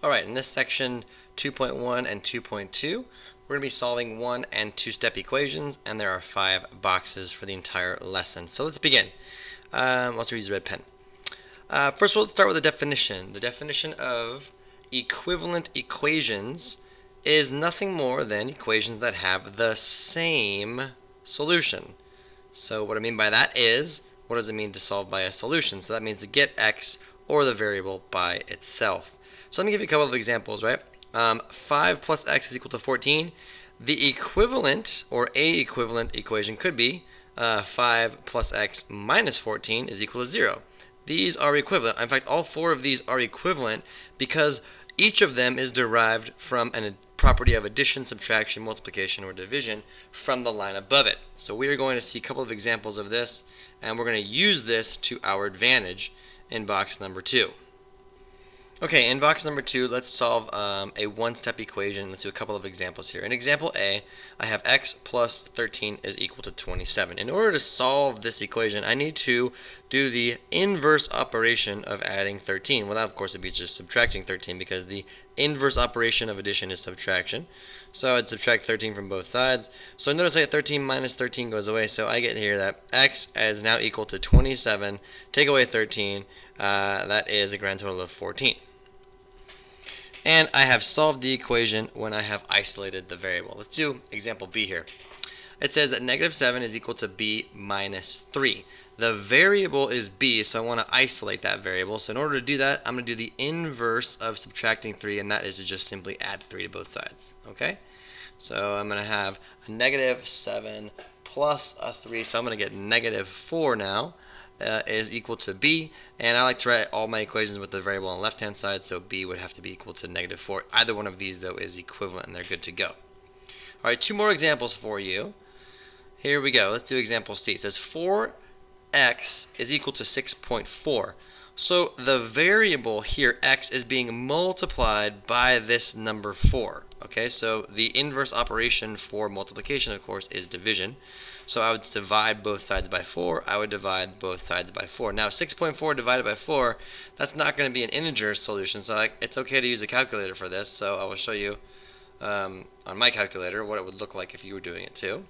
Alright, in this section 2.1 and 2.2, we're going to be solving 1 and 2-step equations, and there are 5 boxes for the entire lesson. So let's begin. Let's use a red pen. First of all, let's start with the definition. The definition of equivalent equations is nothing more than equations that have the same solution. So what I mean by that is, what does it mean to solve by a solution? So that means to get x or the variable by itself. So let me give you a couple of examples, right? 5 plus x is equal to 14. The equivalent, or a equivalent equation could be 5 plus x minus 14 is equal to 0. These are equivalent. In fact, all 4 of these are equivalent because each of them is derived from a property of addition, subtraction, multiplication, or division from the line above it. So we are going to see a couple of examples of this, and we're going to use this to our advantage in box number 2. Okay, in box number 2, let's solve a one-step equation. Let's do a couple of examples here. In example A, I have x plus 13 is equal to 27. In order to solve this equation, I need to do the inverse operation of adding 13. Well, that of course would be just subtracting 13 because the inverse operation of addition is subtraction. So I'd subtract 13 from both sides. So notice that 13 minus 13 goes away, so I get here that x is now equal to 27. Take away 13, that is a grand total of 14. And I have solved the equation when I have isolated the variable. Let's do example B here. It says that negative 7 is equal to b minus 3. The variable is b, so I want to isolate that variable. So in order to do that, I'm going to do the inverse of subtracting 3, and that is to just simply add 3 to both sides. Okay? So I'm going to have a negative 7 plus a 3, so I'm going to get negative 4 now. Is equal to b, and I like to write all my equations with the variable on the left hand side, so b would have to be equal to negative 4. Either one of these though is equivalent and they're good to go. Alright, 2 more examples for you. Here we go. Let's do example C. It says 4x is equal to 6.4. So the variable here, x, is being multiplied by this number 4. Okay, so the inverse operation for multiplication, of course, is division. So I would divide both sides by 4. I would divide both sides by 4. Now 6.4 divided by 4, that's not going to be an integer solution, so it's okay to use a calculator for this. So I will show you on my calculator what it would look like if you were doing it too.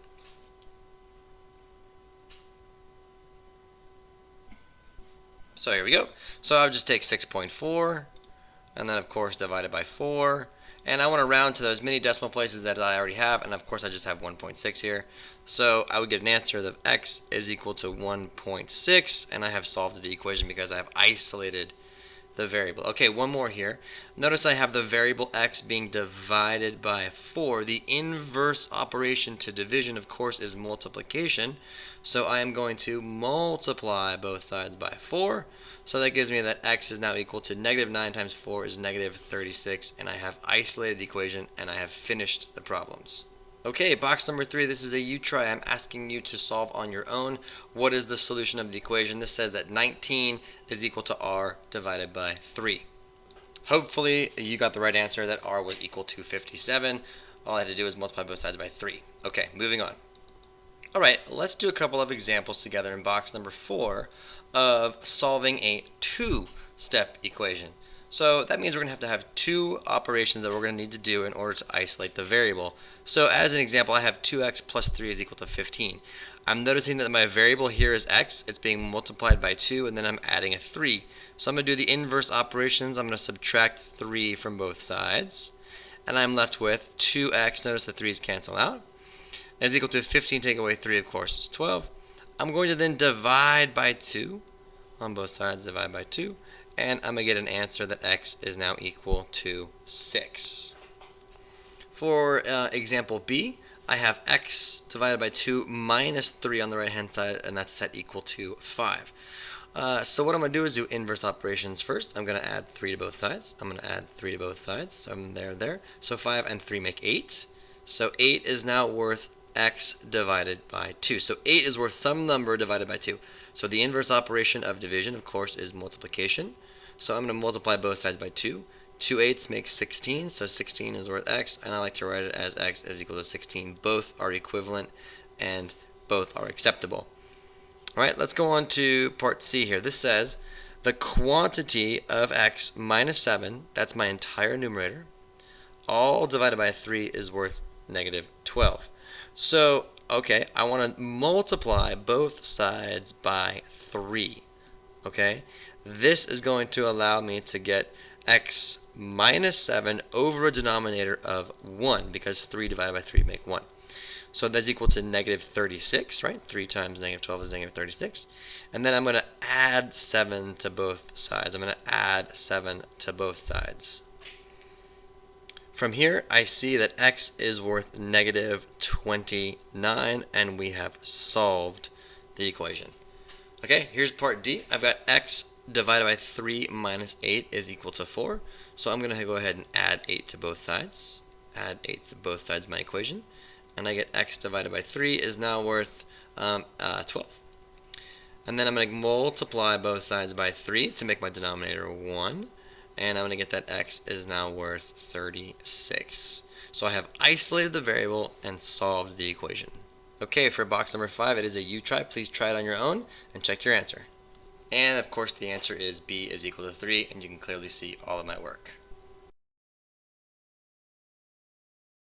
So here we go. So I would just take 6.4 and then of course divide it by 4. And I want to round to those many decimal places that I already have, and of course I just have 1.6 here. So I would get an answer that x is equal to 1.6, and I have solved the equation because I have isolated the variable. Okay, one more here. Notice I have the variable x being divided by 4. The inverse operation to division, of course, is multiplication. So I am going to multiply both sides by 4. So that gives me that x is now equal to negative 9 times 4 is negative 36, and I have isolated the equation and I have finished the problems. Okay, box number 3, this is a you try. I'm asking you to solve on your own. What is the solution of the equation? This says that 19 is equal to r divided by 3. Hopefully you got the right answer, that r was equal to 57. All I had to do is multiply both sides by 3. Okay, moving on. Alright, let's do a couple of examples together in box number 4 of solving a two-step equation. So that means we're going to have 2 operations that we're going to need to do in order to isolate the variable. So as an example, I have 2x plus 3 is equal to 15. I'm noticing that my variable here is x. It's being multiplied by 2, and then I'm adding a 3. So I'm going to do the inverse operations. I'm going to subtract 3 from both sides, and I'm left with 2x. Notice the 3's cancel out. Is equal to 15, take away 3, of course, is 12. I'm going to then divide by 2 on both sides, divide by 2, and I'm going to get an answer that x is now equal to 6. For example B, I have x divided by 2 minus 3 on the right hand side, and that's set equal to 5. So what I'm going to do is do inverse operations first. I'm going to add 3 to both sides. I'm going to add 3 to both sides, so I'm there. So 5 and 3 make 8. So 8 is now worth x divided by 2. So 8 is worth some number divided by 2. So the inverse operation of division, of course, is multiplication. So I'm going to multiply both sides by 2. 2 eighths makes 16, so 16 is worth x, and I like to write it as x is equal to 16. Both are equivalent and both are acceptable. Alright, let's go on to part C here. This says the quantity of x minus 7, that's my entire numerator, all divided by 3 is worth negative 12. So, okay, I want to multiply both sides by 3. Okay, this is going to allow me to get x minus 7 over a denominator of 1, because 3 divided by 3 make 1. So that's equal to negative 36, right? 3 times negative 12 is negative 36. And then I'm going to add 7 to both sides. I'm going to add 7 to both sides. From here, I see that x is worth negative 29, and we have solved the equation. Okay, here's part D. I've got x divided by 3 minus 8 is equal to 4. So I'm going to go ahead and add 8 to both sides. Add 8 to both sides of my equation. And I get x divided by 3 is now worth 12. And then I'm going to multiply both sides by 3 to make my denominator 1. And I'm going to get that x is now worth 36. So I have isolated the variable and solved the equation. Okay, for box number 5, it is a you try. Please try it on your own and check your answer. And of course the answer is b is equal to 3, and you can clearly see all of my work.